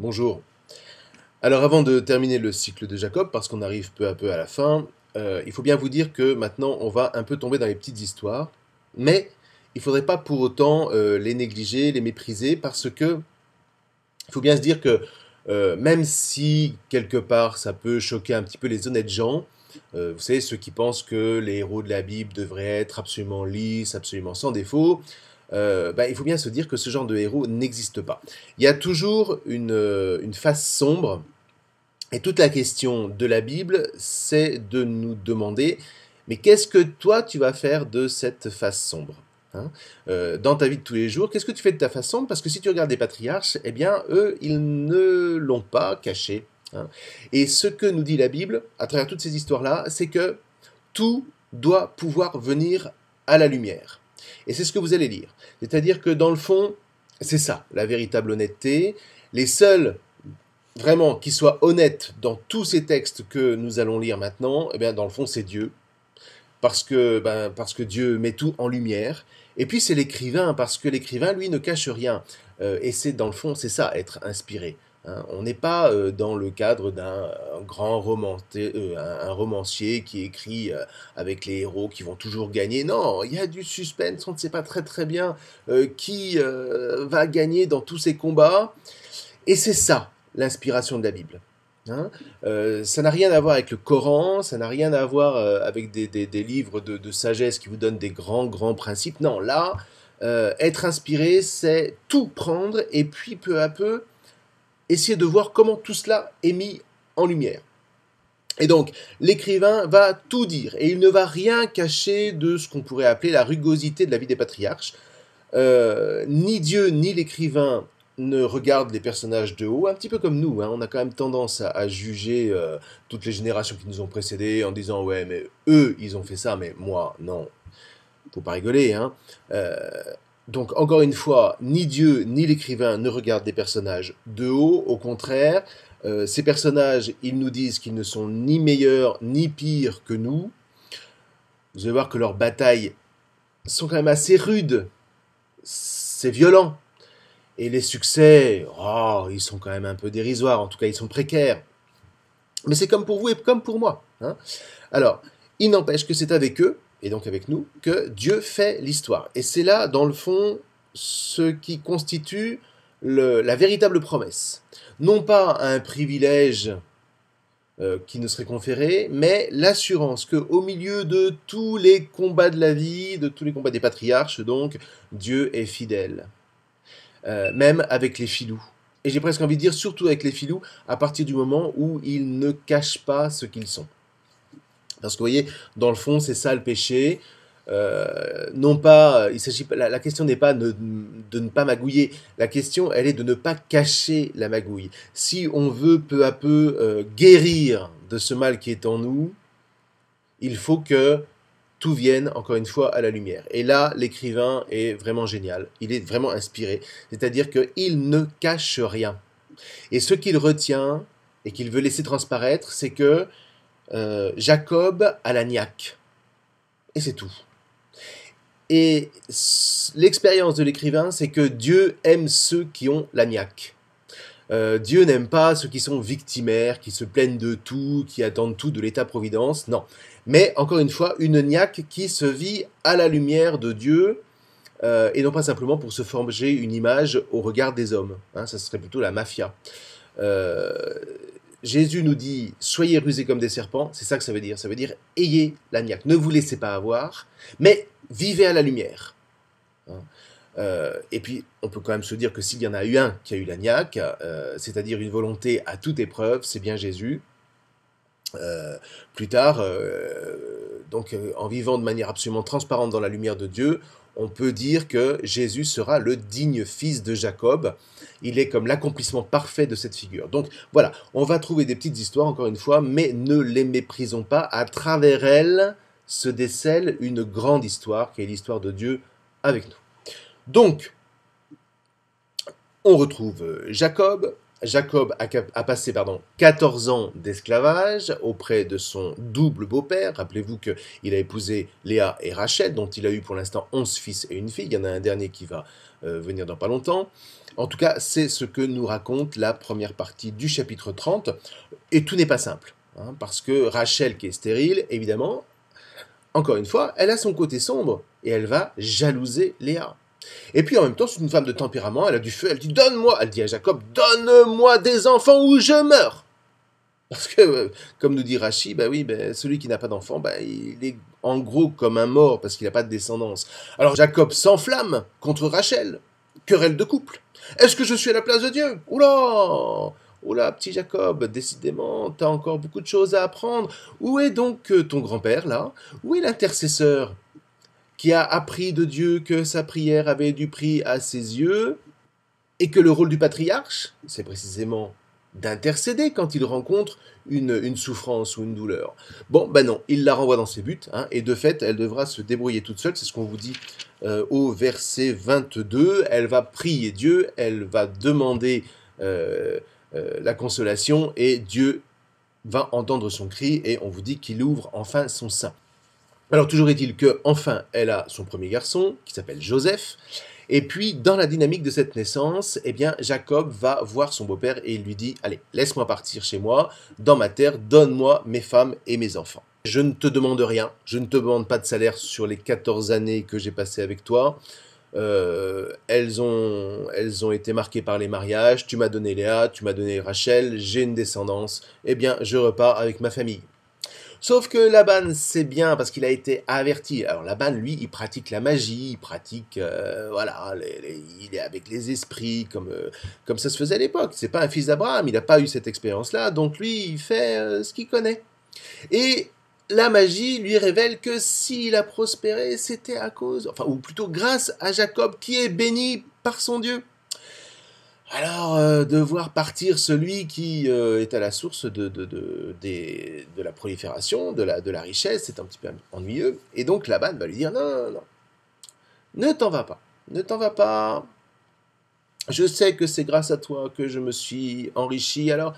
Bonjour. Alors avant de terminer le cycle de Jacob, parce qu'on arrive peu à peu à la fin, il faut bien vous dire que maintenant on va un peu tomber dans les petites histoires, mais il ne faudrait pas pour autant les négliger, les mépriser, parce que il faut bien se dire que même si quelque part ça peut choquer un petit peu les honnêtes gens, vous savez, ceux qui pensent que les héros de la Bible devraient être absolument lisses, absolument sans défaut, il faut bien se dire que ce genre de héros n'existe pas. Il y a toujours une face sombre, et toute la question de la Bible, c'est de nous demander, mais qu'est-ce que toi tu vas faire de cette face sombre, hein? Dans ta vie de tous les jours, qu'est-ce que tu fais de ta face sombre? Parce que si tu regardes les patriarches, eh bien, eux, ils ne l'ont pas caché, hein. Et ce que nous dit la Bible, à travers toutes ces histoires-là, c'est que tout doit pouvoir venir à la lumière. Et c'est ce que vous allez lire. C'est-à-dire que dans le fond, c'est ça, la véritable honnêteté. Les seuls vraiment qui soient honnêtes dans tous ces textes que nous allons lire maintenant, eh bien dans le fond c'est Dieu, parce que Dieu met tout en lumière. Et puis c'est l'écrivain, parce que l'écrivain, lui, ne cache rien. Et c'est dans le fond, c'est ça, être inspiré, hein. On n'est pas dans le cadre d'un grand un romancier qui écrit avec les héros qui vont toujours gagner. Non, il y a du suspense, on ne sait pas très très bien qui va gagner dans tous ces combats. Et c'est ça, l'inspiration de la Bible, hein. Ça n'a rien à voir avec le Coran, ça n'a rien à voir avec des livres de sagesse qui vous donnent des grands principes. Non, là, être inspiré, c'est tout prendre et puis peu à peu essayer de voir comment tout cela est mis en lumière. Et donc, l'écrivain va tout dire et il ne va rien cacher de ce qu'on pourrait appeler la rugosité de la vie des patriarches. Ni Dieu ni l'écrivain ne regardent les personnages de haut, un petit peu comme nous, hein. On a quand même tendance à juger toutes les générations qui nous ont précédés en disant ouais mais eux ils ont fait ça mais moi non, faut pas rigoler, hein. Euh, donc encore une fois, ni Dieu ni l'écrivain ne regardent des personnages de haut, au contraire, ces personnages ils nous disent qu'ils ne sont ni meilleurs ni pires que nous. Vous allez voir que leurs batailles sont quand même assez rudes, c'est violent. Et les succès, oh, ils sont quand même un peu dérisoires, en tout cas ils sont précaires. Mais c'est comme pour vous et comme pour moi, hein. Alors, il n'empêche que c'est avec eux, et donc avec nous, que Dieu fait l'histoire. Et c'est là, dans le fond, ce qui constitue la véritable promesse. Non pas un privilège qui nous serait conféré, mais l'assurance qu'au milieu de tous les combats de la vie, de tous les combats des patriarches, donc, Dieu est fidèle. Même avec les filous. Et j'ai presque envie de dire, surtout avec les filous, à partir du moment où ils ne cachent pas ce qu'ils sont. Parce que vous voyez, dans le fond, c'est ça le péché. Non pas, il s'agit, la question n'est pas de ne pas magouiller. La question, elle est de ne pas cacher la magouille. Si on veut peu à peu guérir de ce mal qui est en nous, il faut que tout vienne, encore une fois, à la lumière. Et là, l'écrivain est vraiment génial. Il est vraiment inspiré. C'est-à-dire qu'il ne cache rien. Et ce qu'il retient, et qu'il veut laisser transparaître, c'est que Jacob a la niaque. Et c'est tout. Et l'expérience de l'écrivain, c'est que Dieu aime ceux qui ont la niaque. Dieu n'aime pas ceux qui sont victimaires, qui se plaignent de tout, qui attendent tout de l'État-providence, non. Mais, encore une fois, une niaque qui se vit à la lumière de Dieu, et non pas simplement pour se forger une image au regard des hommes, hein, ça serait plutôt la mafia. Euh, Jésus nous dit « Soyez rusés comme des serpents », c'est ça que ça veut dire « Ayez la niaque », ne vous laissez pas avoir, mais vivez à la lumière, hein. Et puis, on peut quand même se dire que s'il y en a eu un qui a eu la niaque, c'est-à-dire une volonté à toute épreuve, c'est bien Jésus. Plus tard, en vivant de manière absolument transparente dans la lumière de Dieu, on peut dire que Jésus sera le digne fils de Jacob. Il est comme l'accomplissement parfait de cette figure. Donc voilà, on va trouver des petites histoires, encore une fois, mais ne les méprisons pas. À travers elles se décèle une grande histoire, qui est l'histoire de Dieu avec nous. Donc, on retrouve Jacob. Jacob a passé 14 ans d'esclavage auprès de son double beau-père. Rappelez-vous qu'il a épousé Léa et Rachel, dont il a eu pour l'instant 11 fils et une fille. Il y en a un dernier qui va venir dans pas longtemps. En tout cas, c'est ce que nous raconte la première partie du chapitre 30, et tout n'est pas simple, hein, parce que Rachel, qui est stérile, évidemment, encore une fois, elle a son côté sombre, et elle va jalouser Léa. Et puis en même temps, c'est une femme de tempérament, elle a du feu, elle dit donne-moi, elle dit à Jacob, donne-moi des enfants ou je meurs. Parce que, comme nous dit Rachi, bah oui, bah, celui qui n'a pas d'enfant, bah, il est en gros comme un mort parce qu'il n'a pas de descendance. Alors Jacob s'enflamme contre Rachel, querelle de couple. Est-ce que je suis à la place de Dieu? Oula! Oula, petit Jacob, décidément, t'as encore beaucoup de choses à apprendre. Où est donc ton grand-père, là? Où est l'intercesseur qui a appris de Dieu que sa prière avait du prix à ses yeux, et que le rôle du patriarche, c'est précisément d'intercéder quand il rencontre une souffrance ou une douleur. Bon, ben non, il la renvoie dans ses buts, hein, et de fait, elle devra se débrouiller toute seule, c'est ce qu'on vous dit au verset 22, elle va prier Dieu, elle va demander la consolation, et Dieu va entendre son cri, et on vous dit qu'il ouvre enfin son sein. Alors toujours est-il que enfin elle a son premier garçon qui s'appelle Joseph, et puis dans la dynamique de cette naissance, eh bien Jacob va voir son beau-père et il lui dit allez, laisse-moi partir chez moi, dans ma terre, donne-moi mes femmes et mes enfants. Je ne te demande rien, je ne te demande pas de salaire sur les 14 années que j'ai passées avec toi. Elles ont été marquées par les mariages, tu m'as donné Léa, tu m'as donné Rachel, j'ai une descendance, eh bien je repars avec ma famille. Sauf que Laban, c'est bien parce qu'il a été averti. Alors Laban, lui, il pratique la magie, il pratique, voilà, il est avec les esprits, comme ça se faisait à l'époque. C'est pas un fils d'Abraham, il n'a pas eu cette expérience-là, donc lui, il fait ce qu'il connaît. Et la magie lui révèle que s'il a prospéré, c'était à cause, enfin, ou plutôt grâce à Jacob, qui est béni par son Dieu. Alors, de voir partir celui qui est à la source de la prolifération, de la richesse, c'est un petit peu ennuyeux. Et donc Laban va lui dire, non, non, non, ne t'en vas pas, ne t'en vas pas. Je sais que c'est grâce à toi que je me suis enrichi, alors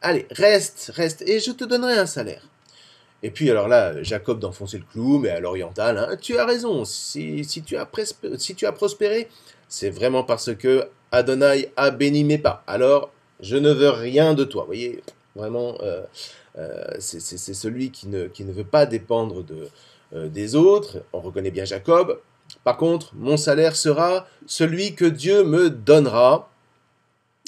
allez, reste, reste, et je te donnerai un salaire. Et puis alors là, Jacob d'enfoncer le clou, mais à l'oriental, hein, tu as raison, si tu as prospéré, c'est vraiment parce que Adonai a béni mes pas. Alors, je ne veux rien de toi. Vous voyez, vraiment, c'est celui qui ne veut pas dépendre des autres. On reconnaît bien Jacob. Par contre, mon salaire sera celui que Dieu me donnera.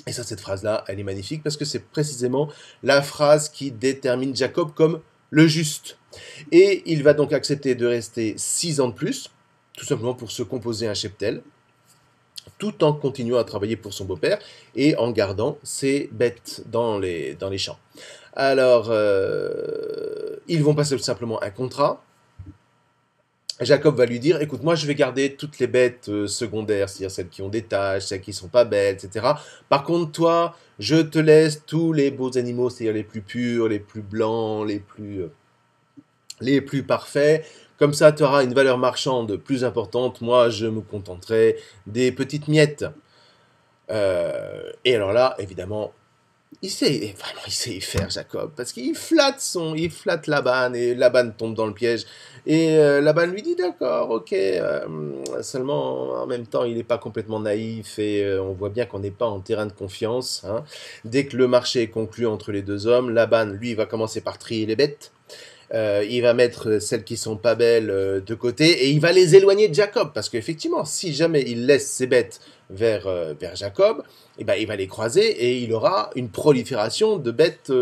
Et ça, cette phrase-là, elle est magnifique parce que c'est précisément la phrase qui détermine Jacob comme le juste. Et il va donc accepter de rester 6 ans de plus, tout simplement pour se composer un cheptel, tout en continuant à travailler pour son beau-père et en gardant ses bêtes dans les champs. Alors, ils vont passer simplement un contrat. Jacob va lui dire, écoute, moi je vais garder toutes les bêtes secondaires, c'est-à-dire celles qui ont des taches, celles qui ne sont pas belles, etc. Par contre, toi, je te laisse tous les beaux animaux, c'est-à-dire les plus purs, les plus blancs, les plus parfaits. Comme ça, tu auras une valeur marchande plus importante. Moi, je me contenterai des petites miettes. Et alors là, évidemment, il sait y faire, Jacob, parce qu'il flatte Laban, et Laban tombe dans le piège. Et Laban lui dit, d'accord, ok, seulement en même temps, il n'est pas complètement naïf, et on voit bien qu'on n'est pas en terrain de confiance, hein. Dès que le marché est conclu entre les deux hommes, Laban, lui, va commencer par trier les bêtes. Il va mettre celles qui sont pas belles de côté, et il va les éloigner de Jacob, parce qu'effectivement, si jamais il laisse ses bêtes vers Jacob, eh ben, il va les croiser, et il aura une prolifération de bêtes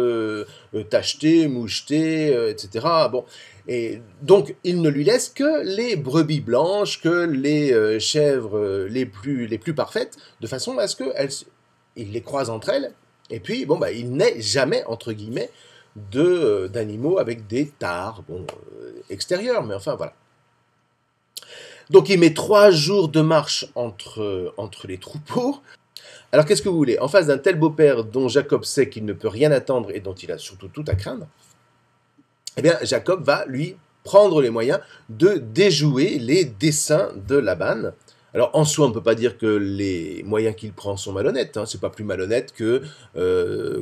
tachetées, mouchetées, etc. Bon. Et donc, il ne lui laisse que les brebis blanches, que les chèvres les plus parfaites, de façon à ce qu'il les croise entre elles, et puis, bon, bah, il n'est jamais, entre guillemets, d'animaux avec des tares, bon, extérieures, mais enfin voilà. Donc il met 3 jours de marche entre les troupeaux. Alors qu'est-ce que vous voulez? En face d'un tel beau-père dont Jacob sait qu'il ne peut rien attendre et dont il a surtout tout à craindre, eh bien Jacob va lui prendre les moyens de déjouer les desseins de Laban. Alors en soi, on ne peut pas dire que les moyens qu'il prend sont malhonnêtes, hein. C'est pas plus malhonnête que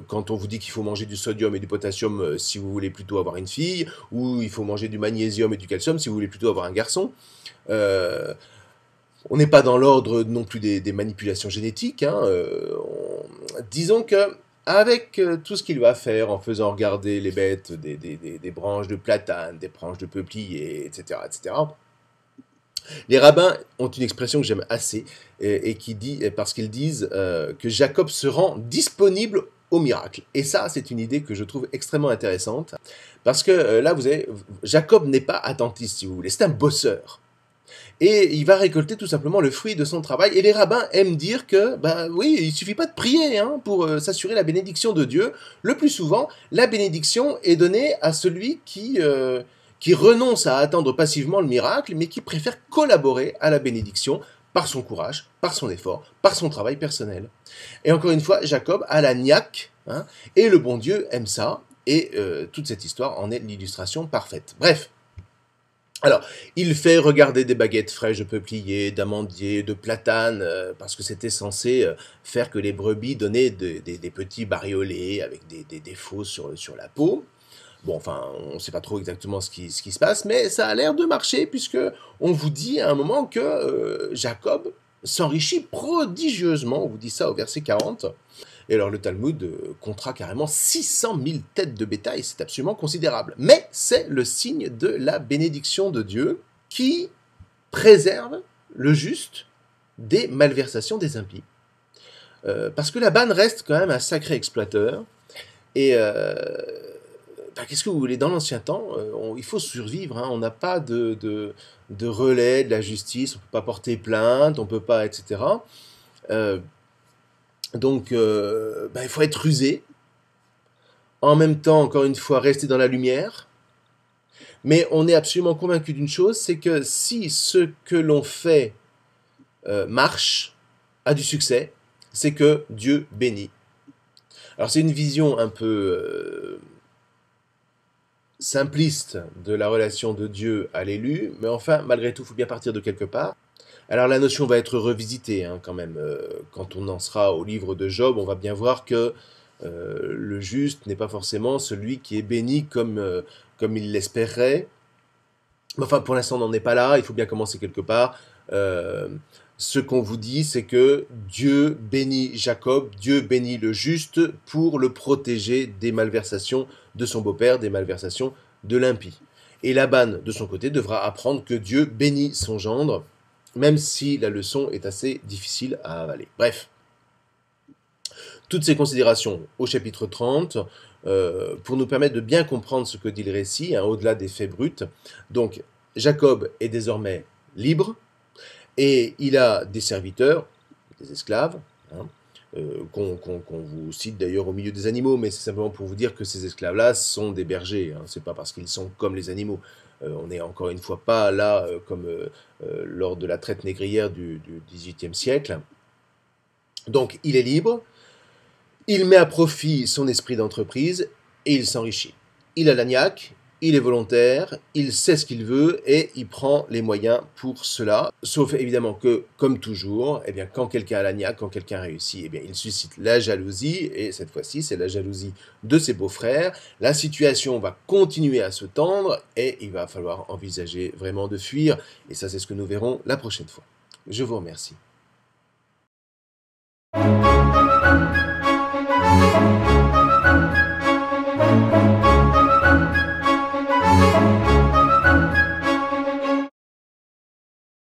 quand on vous dit qu'il faut manger du sodium et du potassium si vous voulez plutôt avoir une fille, ou il faut manger du magnésium et du calcium si vous voulez plutôt avoir un garçon. On n'est pas dans l'ordre non plus des manipulations génétiques, hein, disons que avec tout ce qu'il va faire en faisant regarder les bêtes des branches de platane, des branches de peuplier, etc., etc., les rabbins ont une expression que j'aime assez, et qui dit, parce qu'ils disent que Jacob se rend disponible au miracle. Et ça, c'est une idée que je trouve extrêmement intéressante, parce que là, vous avez, Jacob n'est pas attentiste, si vous voulez, c'est un bosseur. Et il va récolter tout simplement le fruit de son travail. Et les rabbins aiment dire que, ben oui, il suffit pas de prier hein, pour s'assurer la bénédiction de Dieu. Le plus souvent, la bénédiction est donnée à celui qui renonce à attendre passivement le miracle, mais qui préfère collaborer à la bénédiction par son courage, par son effort, par son travail personnel. Et encore une fois, Jacob a la niaque, hein, et le bon Dieu aime ça, et toute cette histoire en est l'illustration parfaite. Bref. Alors, il fait regarder des baguettes fraîches de peuplier, d'amandier, de platane, parce que c'était censé faire que les brebis donnaient des petits bariolés avec des faux sur la peau. Bon, enfin, on ne sait pas trop exactement ce qui se passe, mais ça a l'air de marcher, puisque on vous dit à un moment que Jacob s'enrichit prodigieusement, on vous dit ça au verset 40. Et alors le Talmud comptera carrément 600 000 têtes de bétail, c'est absolument considérable. Mais c'est le signe de la bénédiction de Dieu qui préserve le juste des malversations des impies. Parce que Laban reste quand même un sacré exploiteur. Et qu'est-ce que vous voulez, dans l'ancien temps, il faut survivre, hein, on n'a pas de relais de la justice, on ne peut pas porter plainte, on ne peut pas, etc. Donc, il faut être rusé. En même temps, encore une fois, rester dans la lumière. Mais on est absolument convaincu d'une chose, c'est que si ce que l'on fait marche, a du succès, c'est que Dieu bénit. Alors c'est une vision un peu simpliste de la relation de Dieu à l'élu, mais enfin, malgré tout, il faut bien partir de quelque part. Alors la notion va être revisitée hein, quand même. Quand on en sera au livre de Job, on va bien voir que le juste n'est pas forcément celui qui est béni comme il l'espérait. Enfin, pour l'instant, on n'en est pas là, il faut bien commencer quelque part. Ce qu'on vous dit, c'est que Dieu bénit Jacob, Dieu bénit le juste pour le protéger des malversations de son beau-père, des malversations de l'impie. Et Laban, de son côté, devra apprendre que Dieu bénit son gendre, même si la leçon est assez difficile à avaler. Bref, toutes ces considérations au chapitre 30, pour nous permettre de bien comprendre ce que dit le récit, hein, au-delà des faits bruts. Donc, Jacob est désormais libre, et il a des serviteurs, des esclaves, hein, qu'on vous cite d'ailleurs au milieu des animaux, mais c'est simplement pour vous dire que ces esclaves-là sont des bergers, hein, c'est pas parce qu'ils sont comme les animaux. On n'est encore une fois pas là comme lors de la traite négrière du XVIIIe siècle. Donc il est libre, il met à profit son esprit d'entreprise et il s'enrichit. Il a la niaque, il est volontaire, il sait ce qu'il veut et il prend les moyens pour cela. Sauf évidemment que, comme toujours, eh bien, quand quelqu'un a la niaque, quand quelqu'un réussit, eh bien, il suscite la jalousie, et cette fois-ci, c'est la jalousie de ses beaux-frères. La situation va continuer à se tendre et il va falloir envisager vraiment de fuir. Et ça, c'est ce que nous verrons la prochaine fois. Je vous remercie.